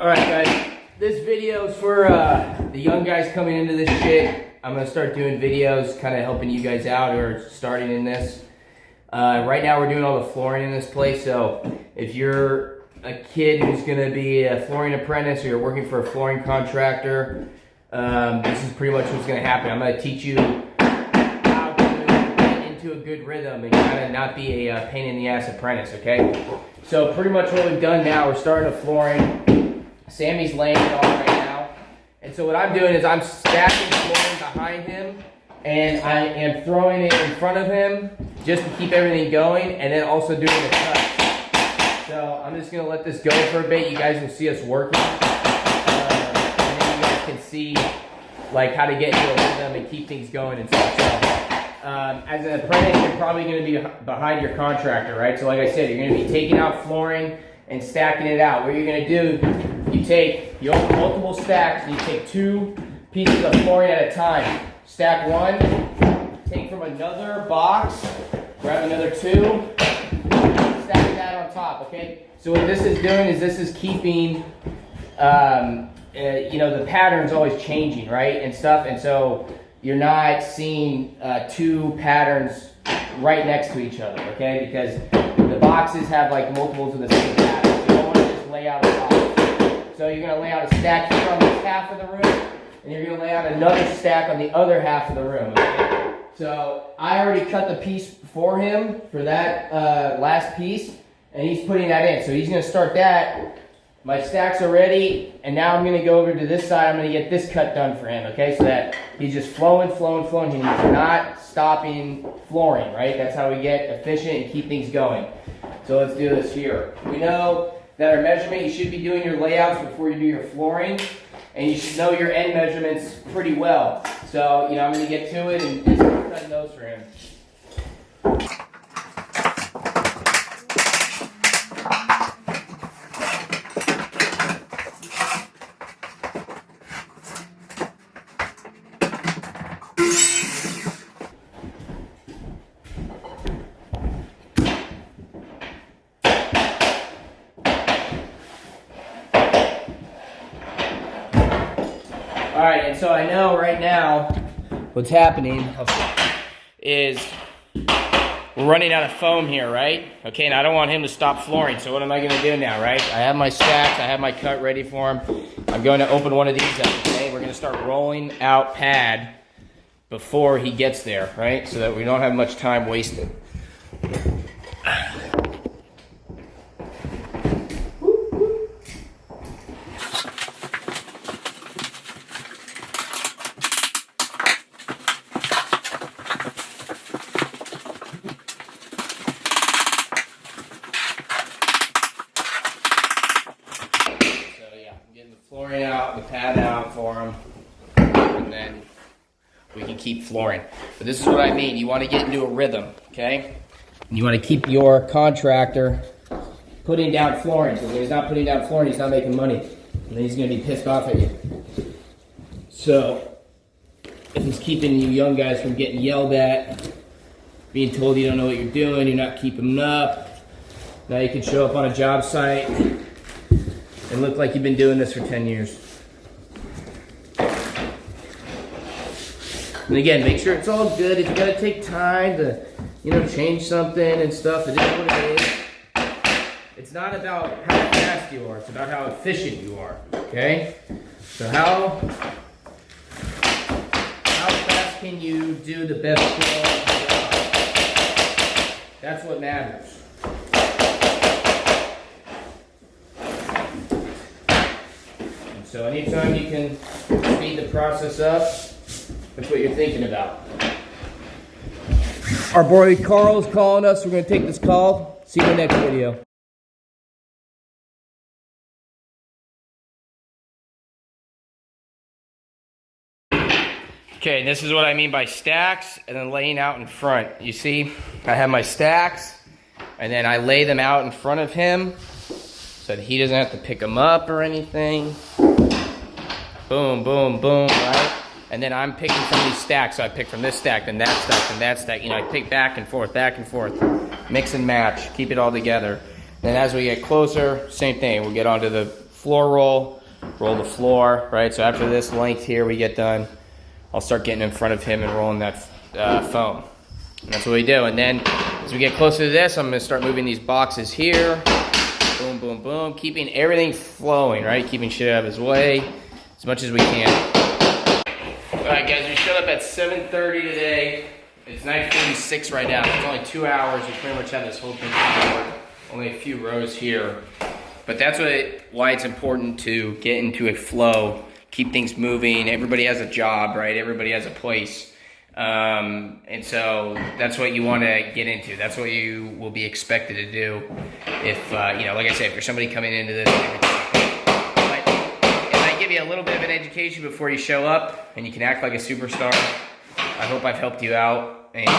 Alright guys, this video is for the young guys coming into this shit. I'm going to start doing videos kind of helping you guys out who are starting in this. Right now we're doing all the flooring in this place, so if you're a kid who's going to be a flooring apprentice or you're working for a flooring contractor, this is pretty much what's going to happen. I'm going to teach you how to get into a good rhythm and kind of not be a pain in the ass apprentice, okay? So pretty much what we've done now, we're starting the flooring. Sammy's laying it on right now. And so what I'm doing is I'm stacking flooring behind him and I am throwing it in front of him just to keep everything going and then also doing a cut. So I'm just going to let this go for a bit. You guys will see us working. And then you guys can see like how to get into a rhythm and keep things going and stuff. So as an apprentice, you're probably going to be behind your contractor, right? So like I said, you're going to be taking out flooring and stacking it out. What you're going to do, you open multiple stacks and you take 2 pieces of flooring at a time. Stack 1, take from another box, grab another 2, stack that on top, okay? So what this is doing is this is keeping, you know, the pattern's always changing, right, and stuff, and so you're not seeing 2 patterns right next to each other, okay, because the boxes have like multiples of the same pattern. You don't want to just lay out a box. So you're going to lay out a stack here on this half of the room, and you're going to lay out another stack on the other half of the room. Okay? So I already cut the piece for him for that last piece, and he's putting that in. So he's going to start that. My stacks are ready, and now I'm going to go over to this side. I'm going to get this cut done for him, okay? So that he's just flowing. He's not stopping flooring, right? That's how we get efficient and keep things going. So let's do this here. We know that our measurement, you should be doing your layouts before you do your flooring, and you should know your end measurements pretty well. So, you know, I'm going to get to it and start cutting those for him. Alright, and so I know right now what's happening is we're running out of foam here, right? Okay, and I don't want him to stop flooring, so what am I going to do now, right? I have my stacks, I have my cut ready for him. I'm going to open one of these up, okay? We're going to start rolling out pad before he gets there, right? So that we don't have much time wasted. Flooring out, the pad out for them, and then we can keep flooring. But this is what I mean. You want to get into a rhythm, okay? And you want to keep your contractor putting down flooring. So when he's not putting down flooring, he's not making money. And then he's going to be pissed off at you. So if he's keeping you young guys from getting yelled at, being told you don't know what you're doing, you're not keeping them up, now you can show up on a job site and look like you've been doing this for 10 years. And again, make sure it's all good. If you gotta take time to, you know, change something and stuff, it is what it is. It's not about how fast you are, it's about how efficient you are, okay? So how fast can you do the best job? That's what matters. So anytime you can speed the process up, that's what you're thinking about. Our boy Carl's calling us. We're going to take this call. See you in the next video. Okay, this is what I mean by stacks and then laying out in front. You see, I have my stacks and then I lay them out in front of him so that he doesn't have to pick them up or anything. Boom, boom, boom, right? And then I'm picking from these stacks. So I pick from this stack, then that stack, then that stack. You know, I pick back and forth, mix and match, keep it all together. Then as we get closer, same thing. We'll get onto the floor roll the floor, right? So after this length here we get done, I'll start getting in front of him and rolling that foam. And that's what we do. And then as we get closer to this, I'm gonna start moving these boxes here. Boom, boom, boom. Keeping everything flowing, right? Keeping shit out of his way as much as we can. All right, guys, we showed up at 7:30 today. It's 9:46 right now. It's only 2 hours. We pretty much have this whole thing covered. Only a few rows here. But that's why it's important to get into a flow, keep things moving. Everybody has a job, right? Everybody has a place. And so that's what you want to get into. That's what you will be expected to do if, you know, like I said, if you're somebody coming into this and everything. But it might give you a little bit of an education before you show up and you can act like a superstar. I hope I've helped you out and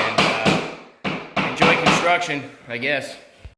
enjoy construction, I guess.